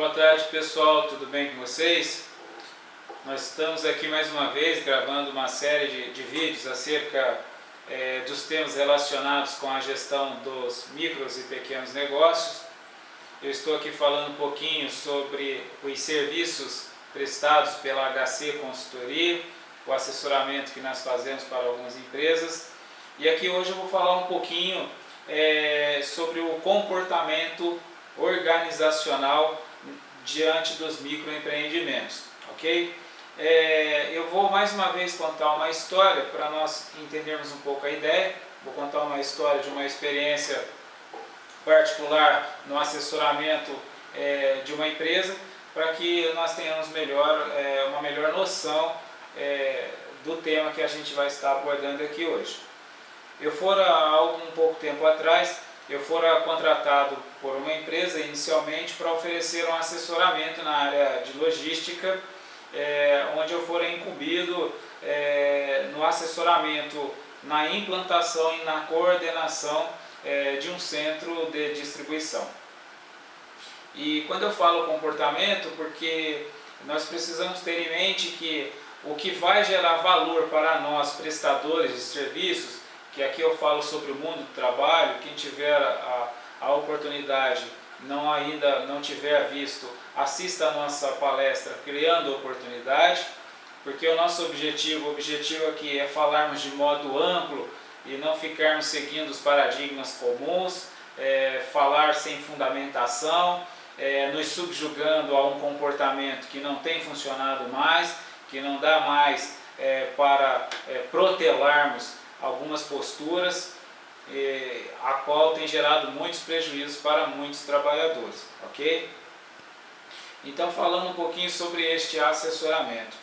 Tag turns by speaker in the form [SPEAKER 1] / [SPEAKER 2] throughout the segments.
[SPEAKER 1] Boa tarde, pessoal, tudo bem com vocês? Nós estamos aqui mais uma vez gravando uma série de vídeos acerca dos temas relacionados com a gestão dos micros e pequenos negócios. Eu estou aqui falando um pouquinho sobre os serviços prestados pela HC Consultoria, o assessoramento que nós fazemos para algumas empresas. E aqui hoje eu vou falar um pouquinho sobre o comportamento organizacional diante dos microempreendimentos, ok? Eu vou mais uma vez contar uma história para nós entendermos um pouco a ideia. Vou contar uma história de uma experiência particular no assessoramento de uma empresa, para que nós tenhamos uma melhor noção do tema que a gente vai estar abordando aqui hoje. Há um pouco tempo atrás, eu fora contratado por uma empresa inicialmente para oferecer um assessoramento na área de logística, onde eu fora incumbido no assessoramento, na implantação e na coordenação de um centro de distribuição. E quando eu falo comportamento, porque nós precisamos ter em mente que o que vai gerar valor para nós prestadores de serviços, que aqui eu falo sobre o mundo do trabalho, quem tiver a oportunidade, ainda não tiver visto, assista a nossa palestra Criando Oportunidade, porque o nosso objetivo aqui é falarmos de modo amplo e não ficarmos seguindo os paradigmas comuns, falar sem fundamentação, nos subjugando a um comportamento que não tem funcionado mais, que não dá mais para protelarmos algumas posturas, a qual tem gerado muitos prejuízos para muitos trabalhadores, ok? Então, falando um pouquinho sobre este assessoramento.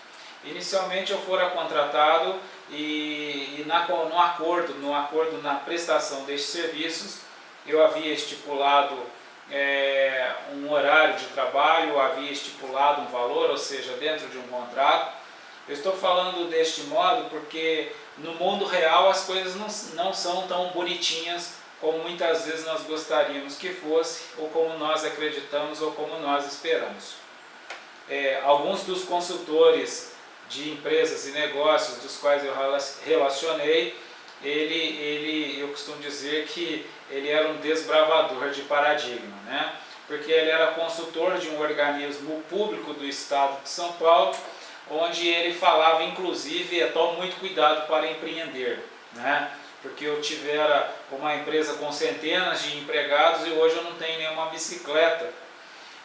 [SPEAKER 1] Inicialmente eu fora contratado e no acordo na prestação destes serviços, eu havia estipulado um horário de trabalho, eu havia estipulado um valor, ou seja, dentro de um contrato. Eu estou falando deste modo porque no mundo real as coisas não são tão bonitinhas como muitas vezes nós gostaríamos que fosse, ou como nós acreditamos, ou como nós esperamos. Alguns dos consultores de empresas e negócios dos quais eu relacionei, eu costumo dizer que ele era um desbravador de paradigma, né? Porque ele era consultor de um organismo público do estado de São Paulo, onde ele falava, inclusive, tome muito cuidado para empreender, né? Porque eu tivera uma empresa com centenas de empregados e hoje eu não tenho nenhuma bicicleta.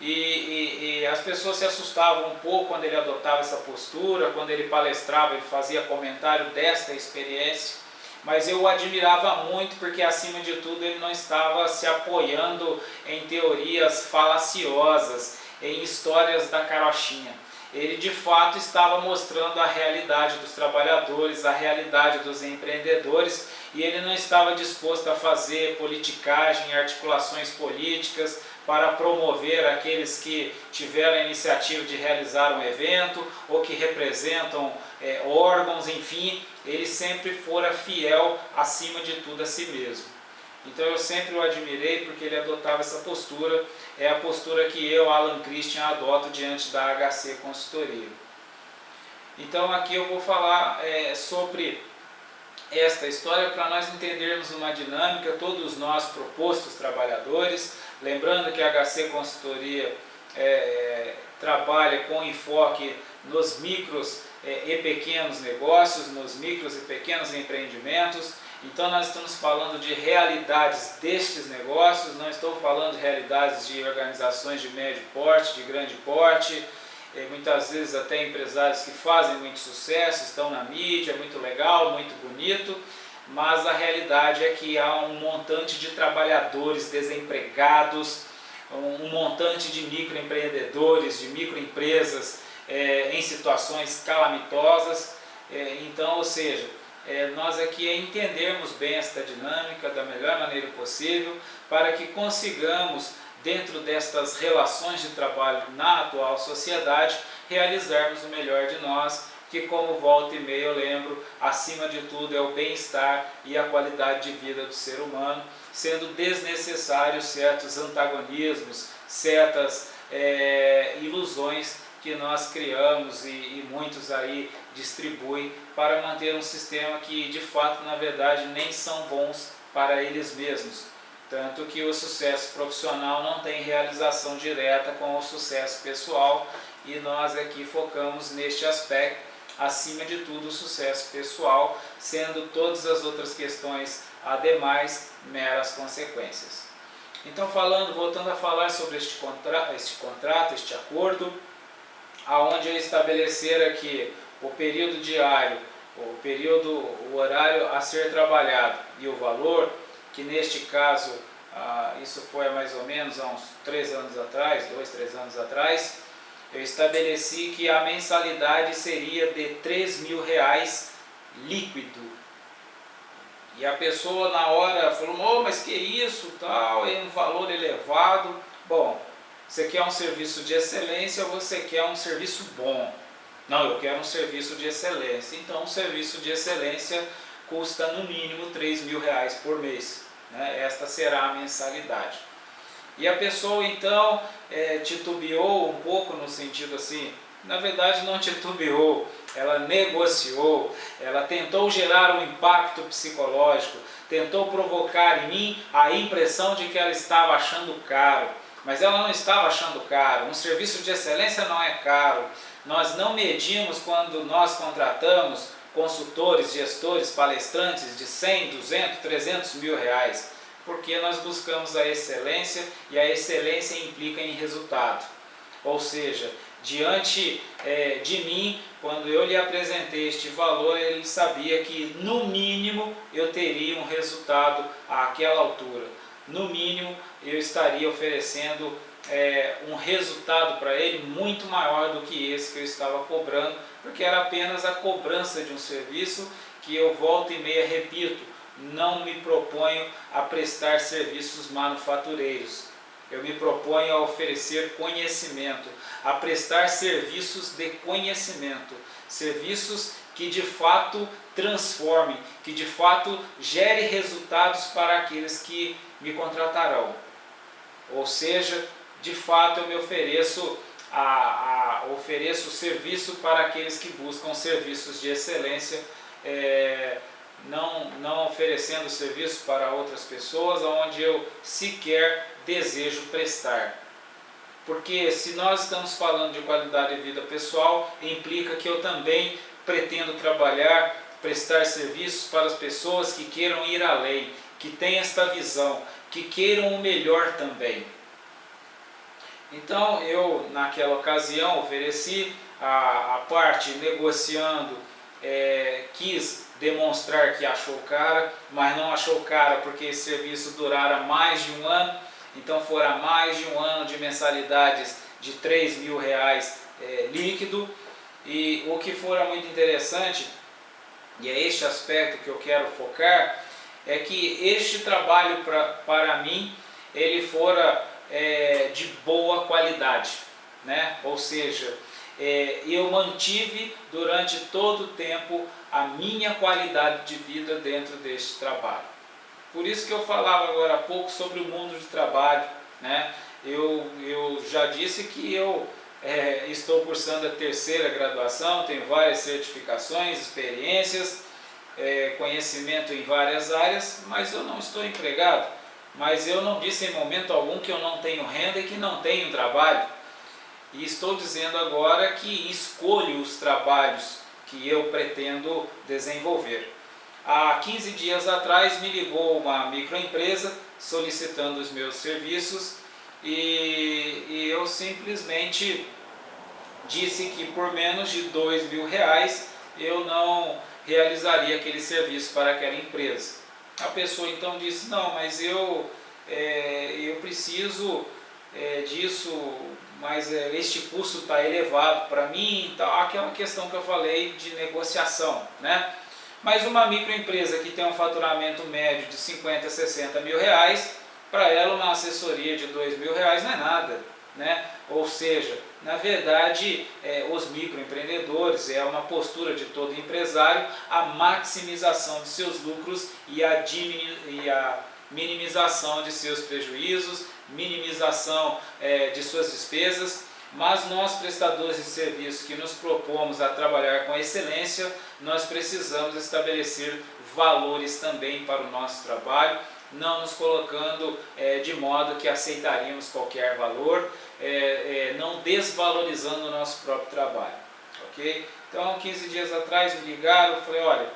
[SPEAKER 1] E as pessoas se assustavam um pouco quando ele adotava essa postura, quando ele palestrava, ele fazia comentário desta experiência, mas eu o admirava muito porque, acima de tudo, ele não estava se apoiando em teorias falaciosas, em histórias da carochinha. Ele de fato estava mostrando a realidade dos trabalhadores, a realidade dos empreendedores, e ele não estava disposto a fazer politicagem, articulações políticas para promover aqueles que tiveram a iniciativa de realizar um evento ou que representam órgãos, enfim, ele sempre fora fiel acima de tudo a si mesmo. Então eu sempre o admirei porque ele adotava essa postura, é a postura que eu, Alan Christian, adoto diante da HC Consultoria. Então aqui eu vou falar sobre esta história para nós entendermos uma dinâmica, todos nós propostos trabalhadores, lembrando que a HC Consultoria trabalha com enfoque nos micros e pequenos negócios, nos micros e pequenos empreendimentos. Então nós estamos falando de realidades destes negócios, não estou falando de realidades de organizações de médio porte, de grande porte, muitas vezes até empresários que fazem muito sucesso, estão na mídia, muito legal, muito bonito, mas a realidade é que há um montante de trabalhadores desempregados, um montante de microempreendedores, de microempresas em situações calamitosas. Então, ou seja, nós aqui entendermos bem esta dinâmica da melhor maneira possível para que consigamos, dentro destas relações de trabalho na atual sociedade, realizarmos o melhor de nós, que, como volta e meia eu lembro, acima de tudo é o bem-estar e a qualidade de vida do ser humano, sendo desnecessários certos antagonismos, certas ilusões que nós criamos e muitos aí distribuem para manter um sistema que de fato, na verdade, nem são bons para eles mesmos. Tanto que o sucesso profissional não tem realização direta com o sucesso pessoal, e nós aqui focamos neste aspecto, acima de tudo o sucesso pessoal, sendo todas as outras questões ademais meras consequências. Então, voltando a falar sobre este contrato, este acordo, aonde eu estabelecer aqui o período diário, o horário a ser trabalhado e o valor, que neste caso, isso foi mais ou menos há uns 3 anos atrás, 2, 3 anos atrás, eu estabeleci que a mensalidade seria de R$3.000 líquido. E a pessoa na hora falou, oh, mas que isso, tal, é um valor elevado. Bom, você quer um serviço de excelência ou você quer um serviço bom? Não, eu quero um serviço de excelência. Então, um serviço de excelência custa no mínimo R$3.000 por mês, né? Esta será a mensalidade. E a pessoa então titubeou um pouco no sentido assim, na verdade não titubeou, ela negociou, ela tentou gerar um impacto psicológico, tentou provocar em mim a impressão de que ela estava achando caro, mas ela não estava achando caro. Um serviço de excelência não é caro. Nós não medimos quando nós contratamos consultores, gestores, palestrantes de 100, 200, 300 mil reais, porque nós buscamos a excelência e a excelência implica em resultado. Ou seja, diante de mim, quando eu lhe apresentei este valor, ele sabia que no mínimo eu teria um resultado àquela altura. No mínimo eu estaria oferecendo um resultado para ele muito maior do que esse que eu estava cobrando, porque era apenas a cobrança de um serviço que eu volta e meia repito, não me proponho a prestar serviços manufatureiros. Eu me proponho a oferecer conhecimento, a prestar serviços de conhecimento, serviços que de fato transformem, que de fato gerem resultados para aqueles que me contratarão. Ou seja, de fato eu me ofereço ofereço serviço para aqueles que buscam serviços de excelência, não oferecendo serviço para outras pessoas onde eu sequer desejo prestar. Porque se nós estamos falando de qualidade de vida pessoal, implica que eu também pretendo trabalhar, prestar serviços para as pessoas que queiram ir além, que tenham esta visão, que queiram o melhor também. Então eu naquela ocasião ofereci a parte negociando, quis demonstrar que achou cara, mas não achou cara porque esse serviço durara mais de um ano, então fora mais de um ano de mensalidades de R$3.000 líquido. E o que fora muito interessante, e é este aspecto que eu quero focar, é que este trabalho para mim, ele fora de boa qualidade, né? Ou seja, eu mantive durante todo o tempo a minha qualidade de vida dentro deste trabalho. Por isso que eu falava agora há pouco sobre o mundo de trabalho, né? Eu já disse que eu estou cursando a 3ª graduação, tenho várias certificações, experiências, conhecimento em várias áreas, mas eu não estou empregado. Mas eu não disse em momento algum que eu não tenho renda e que não tenho trabalho. E estou dizendo agora que escolho os trabalhos que eu pretendo desenvolver. Há 15 dias atrás me ligou uma microempresa solicitando os meus serviços e eu simplesmente disse que por menos de R$2.000 eu não realizaria aquele serviço para aquela empresa. A pessoa então disse, não, mas eu preciso disso, mas este custo está elevado para mim, então, aquela questão que eu falei de negociação, né? Mas uma microempresa que tem um faturamento médio de 50 a 60 mil reais, para ela uma assessoria de R$2.000 não é nada, né? Ou seja, na verdade, os microempreendedores, é uma postura de todo empresário, a maximização de seus lucros e a minimização de seus prejuízos, minimização de suas despesas, mas nós, prestadores de serviço que nos propomos a trabalhar com excelência, nós precisamos estabelecer valores também para o nosso trabalho, não nos colocando de modo que aceitaríamos qualquer valor, não desvalorizando o nosso próprio trabalho, ok? Então, 15 dias atrás me ligaram, eu falei, olha,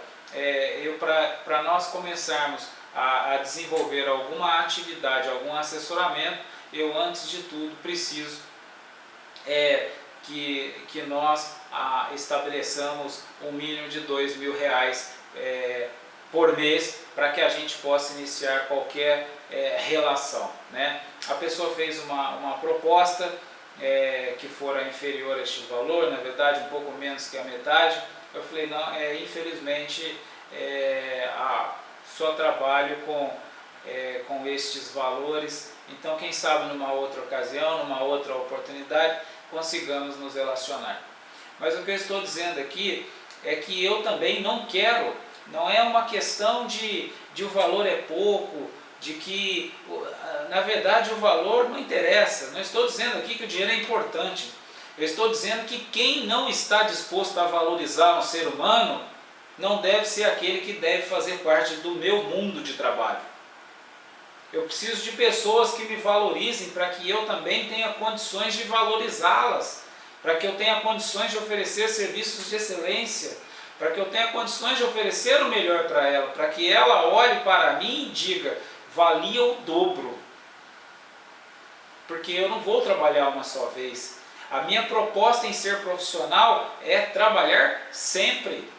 [SPEAKER 1] para nós começarmos a desenvolver alguma atividade, algum assessoramento, eu antes de tudo preciso que nós estabeleçamos um mínimo de R$2.000 por mês para que a gente possa iniciar qualquer relação, né? A pessoa fez uma proposta que fora inferior a este valor, na verdade um pouco menos que a metade. Eu falei, não, infelizmente só trabalho com estes valores, então quem sabe numa outra ocasião, numa outra oportunidade, consigamos nos relacionar. Mas o que eu estou dizendo aqui é que eu também não quero, não é uma questão de o valor é pouco, de que, na verdade, o valor não interessa. Não estou dizendo aqui que o dinheiro é importante. Eu estou dizendo que quem não está disposto a valorizar um ser humano, não deve ser aquele que deve fazer parte do meu mundo de trabalho. Eu preciso de pessoas que me valorizem para que eu também tenha condições de valorizá-las, para que eu tenha condições de oferecer serviços de excelência, para que eu tenha condições de oferecer o melhor para ela, para que ela olhe para mim e diga, valia o dobro, porque eu não vou trabalhar uma só vez. A minha proposta em ser profissional é trabalhar sempre,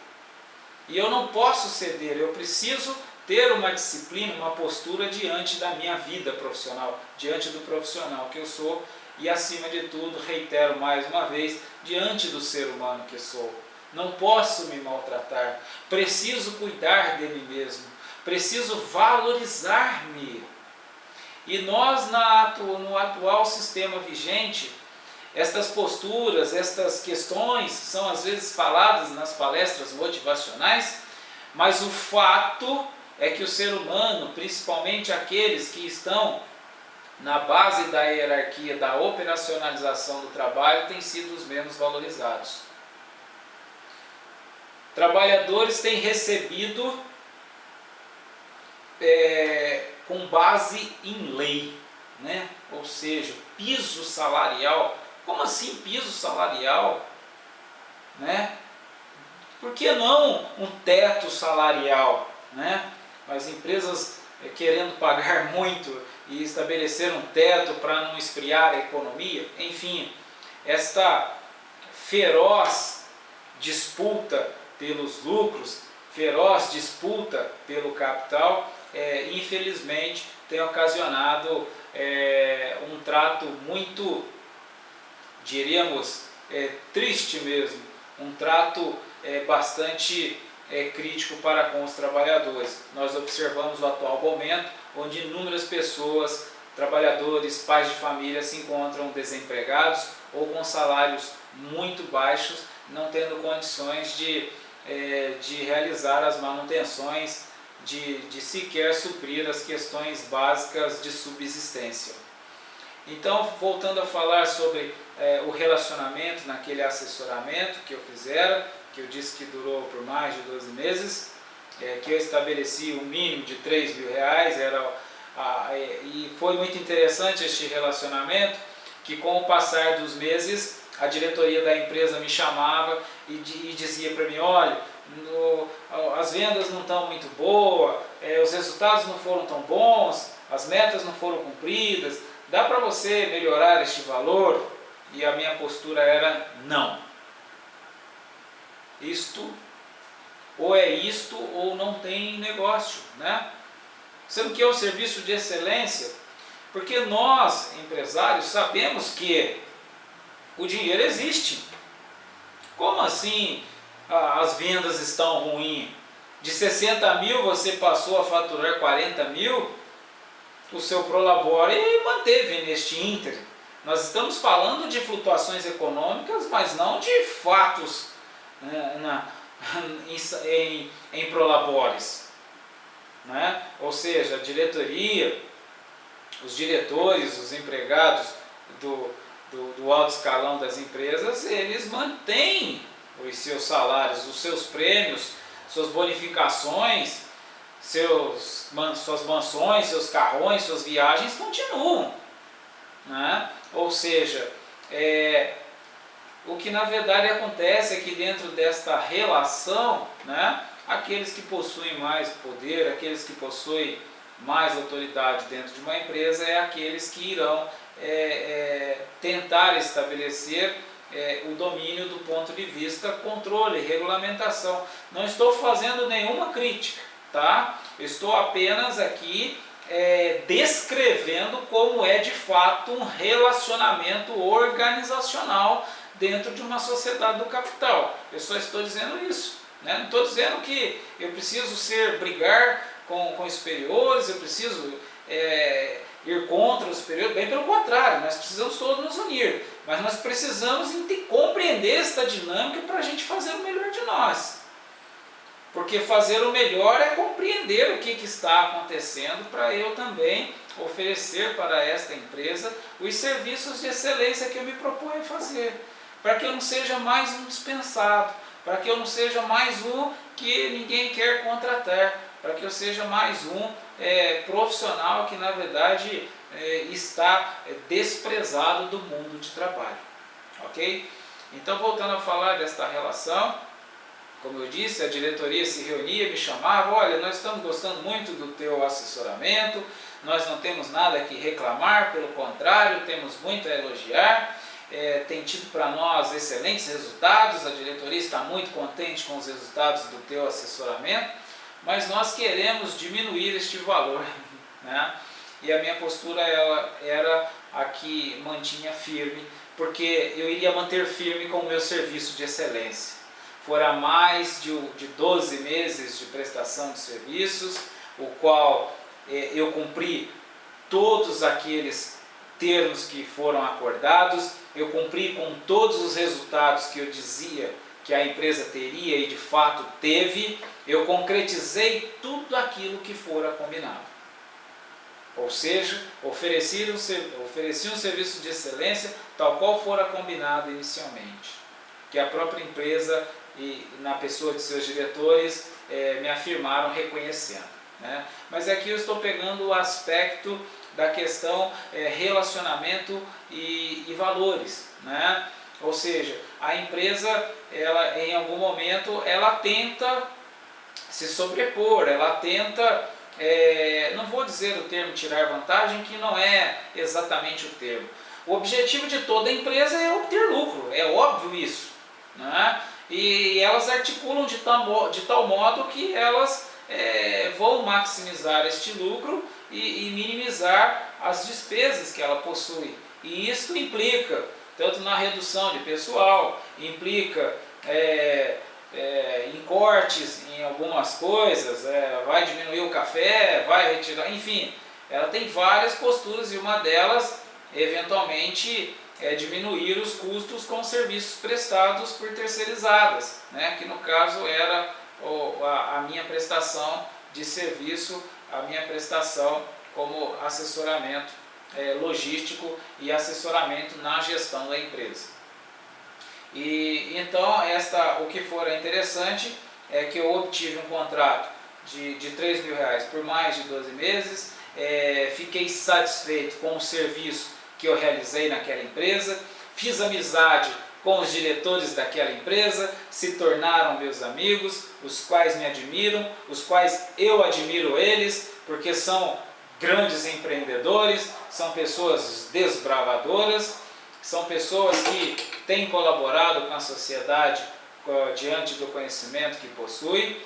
[SPEAKER 1] e eu não posso ceder, eu preciso ter uma disciplina, uma postura diante da minha vida profissional, diante do profissional que eu sou, e acima de tudo, reitero mais uma vez, diante do ser humano que sou. Não posso me maltratar, preciso cuidar de mim mesmo, preciso valorizar-me. E nós, no atual sistema vigente, estas posturas, estas questões são às vezes faladas nas palestras motivacionais, mas o fato é que o ser humano, principalmente aqueles que estão na base da hierarquia da operacionalização do trabalho, têm sido os menos valorizados. Trabalhadores têm recebido com base em lei, né? Ou seja, piso salarial. Como assim piso salarial? Né? Por que não um teto salarial? Né? As empresas querendo pagar muito e estabelecer um teto para não esfriar a economia. Enfim, esta feroz disputa pelos lucros, feroz disputa pelo capital, infelizmente tem ocasionado um trato muito, diríamos, triste mesmo, um trato bastante crítico para com os trabalhadores. Nós observamos o atual momento onde inúmeras pessoas, trabalhadores, pais de família se encontram desempregados ou com salários muito baixos, não tendo condições de realizar as manutenções, de sequer suprir as questões básicas de subsistência. Então, voltando a falar sobre o relacionamento naquele assessoramento que eu fizera, que eu disse que durou por mais de 12 meses, que eu estabeleci um mínimo de R$3.000, e foi muito interessante este relacionamento, que com o passar dos meses, a diretoria da empresa me chamava e dizia para mim, olha, as vendas não estão muito boas, os resultados não foram tão bons, as metas não foram cumpridas, dá para você melhorar este valor? E a minha postura era não. Ou é isto ou não tem negócio, né? Sendo que é um serviço de excelência, porque nós, empresários, sabemos que o dinheiro existe. Como assim as vendas estão ruins? De 60 mil você passou a faturar 40 mil, o seu Prolabore manteve neste ínterim. Nós estamos falando de flutuações econômicas, mas não de fatos em Prolabores, né? Ou seja, a diretoria os diretores, os empregados do alto escalão das empresas, eles mantêm os seus salários, os seus prêmios, suas bonificações, suas mansões, seus carrões, suas viagens continuam, né? Ou seja, o que na verdade acontece é que dentro desta relação, né, aqueles que possuem mais poder, aqueles que possuem mais autoridade dentro de uma empresa, é aqueles que irão tentar estabelecer o domínio do ponto de vista controle, regulamentação. Não estou fazendo nenhuma crítica, tá? Estou apenas aqui descrevendo como é de fato um relacionamento organizacional dentro de uma sociedade do capital. Eu só estou dizendo isso, né? Não estou dizendo que eu preciso brigar com os superiores, eu preciso ir contra os superiores, bem pelo contrário, nós precisamos todos nos unir, mas nós precisamos compreender esta dinâmica para a gente fazer o melhor de nós. Porque fazer o melhor é compreender o que está acontecendo para eu também oferecer para esta empresa os serviços de excelência que eu me proponho a fazer. Para que eu não seja mais um dispensado, para que eu não seja mais um que ninguém quer contratar, para que eu seja mais um profissional que na verdade está desprezado do mundo de trabalho. Ok? Então, voltando a falar desta relação, como eu disse, a diretoria se reunia, me chamava: olha, nós estamos gostando muito do teu assessoramento, nós não temos nada que reclamar, pelo contrário, temos muito a elogiar, tem tido para nós excelentes resultados, a diretoria está muito contente com os resultados do teu assessoramento, mas nós queremos diminuir este valor, né? E a minha postura era a que mantinha firme, porque eu iria manter firme com o meu serviço de excelência. Fora mais de 12 meses de prestação de serviços, o qual eu cumpri todos aqueles termos que foram acordados, eu cumpri com todos os resultados que eu dizia que a empresa teria e de fato teve, eu concretizei tudo aquilo que fora combinado. Ou seja, ofereci um serviço de excelência tal qual fora combinado inicialmente, que a própria empresa e na pessoa de seus diretores me afirmaram reconhecendo, né? Mas aqui eu estou pegando o aspecto da questão relacionamento e valores, né? Ou seja, a empresa, ela, em algum momento, ela tenta se sobrepor, ela tenta, não vou dizer o termo tirar vantagem, que não é exatamente o termo. O objetivo de toda empresa é obter lucro, é óbvio isso, né? E elas articulam de tal modo que elas vão maximizar este lucro e minimizar as despesas que ela possui. E isso implica tanto na redução de pessoal, implica em cortes em algumas coisas, vai diminuir o café, vai retirar, enfim, ela tem várias posturas e uma delas, eventualmente, diminuir os custos com serviços prestados por terceirizadas, né? Que no caso era a minha prestação de serviço, a minha prestação como assessoramento logístico e assessoramento na gestão da empresa. E então o que for interessante é que eu obtive um contrato de R$3.000 por mais de 12 meses, fiquei satisfeito com o serviço que eu realizei naquela empresa, fiz amizade com os diretores daquela empresa, se tornaram meus amigos, os quais me admiram, os quais eu admiro eles, porque são grandes empreendedores, são pessoas desbravadoras, são pessoas que têm colaborado com a sociedade diante do conhecimento que possui,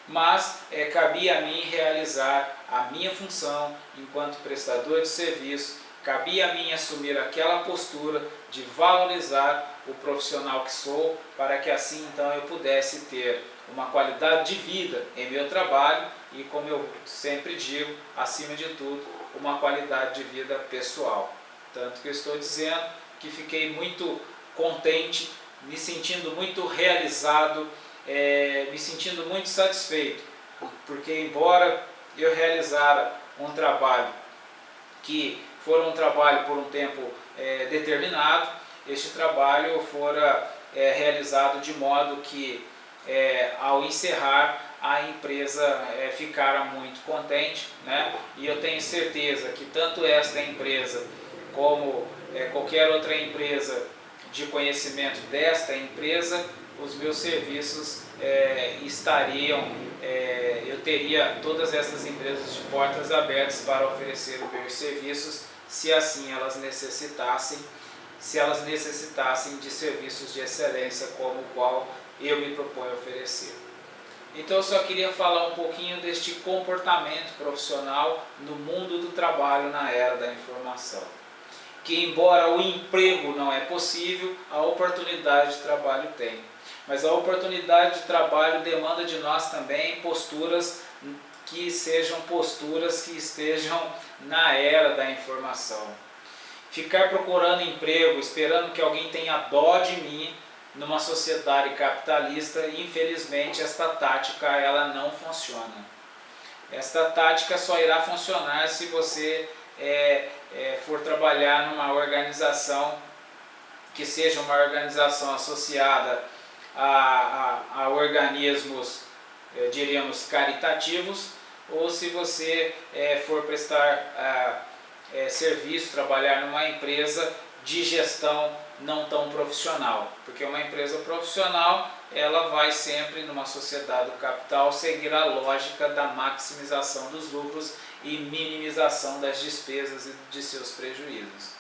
[SPEAKER 1] mas cabia a mim realizar a minha função enquanto prestador de serviço, cabia a mim assumir aquela postura de valorizar o profissional que sou, para que assim então eu pudesse ter uma qualidade de vida em meu trabalho e, como eu sempre digo, acima de tudo, uma qualidade de vida pessoal. Tanto que eu estou dizendo que fiquei muito contente, me sentindo muito realizado, me sentindo muito satisfeito, porque embora eu realizara um trabalho que fora um trabalho por um tempo determinado, este trabalho fora realizado de modo que ao encerrar a empresa ficara muito contente, né? E eu tenho certeza que tanto esta empresa como qualquer outra empresa de conhecimento desta empresa, os meus serviços estariam, eu teria todas essas empresas de portas abertas para oferecer os meus serviços, se assim elas necessitassem, de serviços de excelência como o qual eu me proponho oferecer. Então eu só queria falar um pouquinho deste comportamento profissional no mundo do trabalho na era da informação. Que embora o emprego não é possível, a oportunidade de trabalho tem. Mas a oportunidade de trabalho demanda de nós também posturas que sejam posturas que estejam na era da informação. Ficar procurando emprego, esperando que alguém tenha dó de mim, numa sociedade capitalista, infelizmente esta tática ela não funciona. Esta tática só irá funcionar se você for trabalhar numa organização que seja uma organização associada a organismos, diríamos, caritativos, ou se você for prestar serviço, trabalhar numa empresa de gestão não tão profissional, porque uma empresa profissional ela vai sempre, numa sociedade do capital, seguir a lógica da maximização dos lucros e minimização das despesas e de seus prejuízos.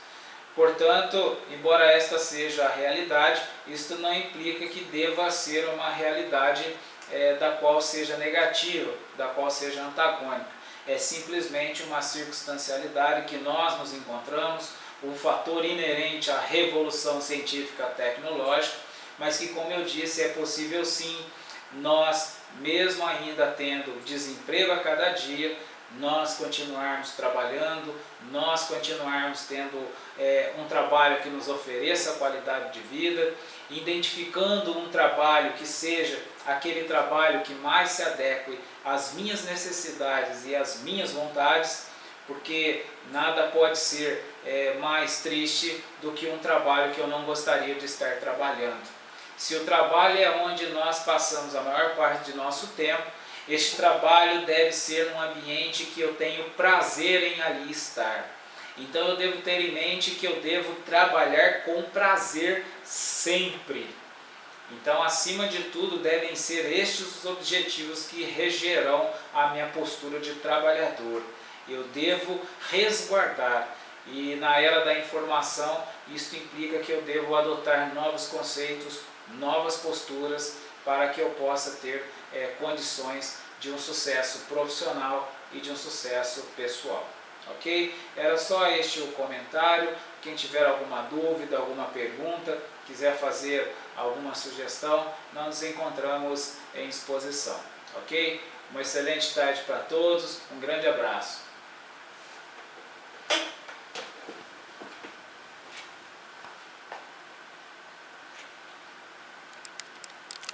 [SPEAKER 1] Portanto, embora esta seja a realidade, isto não implica que deva ser uma realidade da qual seja negativa, da qual seja antagônica. É simplesmente uma circunstancialidade que nós nos encontramos, um fator inerente à revolução científica tecnológica, mas que, como eu disse, é possível sim, nós, mesmo ainda tendo desemprego a cada dia, nós continuarmos trabalhando, nós continuarmos tendo um trabalho que nos ofereça qualidade de vida, identificando um trabalho que seja aquele trabalho que mais se adeque às minhas necessidades e às minhas vontades, porque nada pode ser mais triste do que um trabalho que eu não gostaria de estar trabalhando. Se o trabalho é onde nós passamos a maior parte de nosso tempo, este trabalho deve ser num ambiente que eu tenho prazer em ali estar. Então eu devo ter em mente que eu devo trabalhar com prazer sempre. Então, acima de tudo, devem ser estes os objetivos que regerão a minha postura de trabalhador. Eu devo resguardar, e na era da informação, isso implica que eu devo adotar novos conceitos, novas posturas, para que eu possa ter condições de um sucesso profissional e de um sucesso pessoal. Ok? Era só este o comentário. Quem tiver alguma dúvida, alguma pergunta, quiser fazer alguma sugestão, nós nos encontramos em exposição. Ok? Uma excelente tarde para todos, um grande abraço.